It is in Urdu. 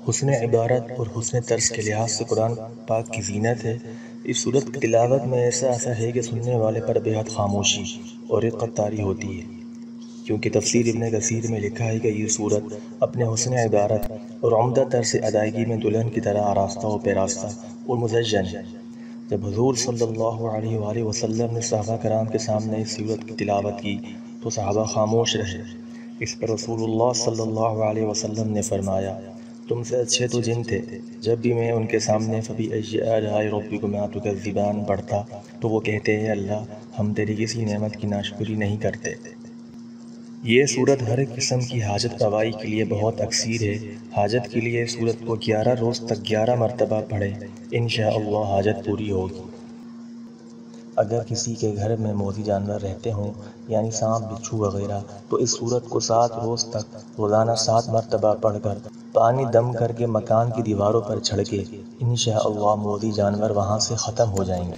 حسن عبارت اور حسن طرز کے لحاظ سے قرآن پاک کی زینت ہے۔ اس صورت کی تلاوت میں ایسا اثر ہے کہ سننے والے پر بے حد خاموشی اور رقت طاری ہوتی ہے، کیونکہ تفسیر ابن کثیر میں لکھا ہے کہ یہ صورت اپنے حسن عبارت اور عمدہ طرز ادائیگی میں دلہن کی طرح آراستہ و پیراستہ اور مزین ہے۔ جب حضور صلی اللہ علیہ وآلہ وسلم نے صحابہ کرام کے سامنے اس صورت کی تلاوت کی تو صحابہ خاموش رہے۔ اس پر رسول اللہ صلی اللہ علیہ وسلم نے فرمایا، تم سے اچھے تو جن تھے، جب بھی میں ان کے سامنے فَبِأَيِّ آلَاءِ رَبِّكُمَا تُكَذِّبَانِ پڑھتا تو وہ کہتے ہیں، اللہ ہم تیری کسی نعمت کی ناشکری نہیں کرتے۔ یہ صورت ہر ایک قسم کی حاجت روائی کے لیے بہت اکثیر ہے۔ حاجت کے لیے اس صورت کو 11 روز تک 11 مرتبہ پڑھیں، انشاءاللہ حاجت پوری ہوگی۔ اگر کسی کے گھر میں موذی جانور رہتے ہوں، یعنی سانپ، بچھو وغیرہ، تو اس صورت کو 7 روز تک روزانہ 7 مرتبہ پڑھ کر پانی دم کر کے مکان کی دیواروں پر چھڑکے، انشاءاللہ موذی جانور وہاں سے ختم ہو جائیں گے۔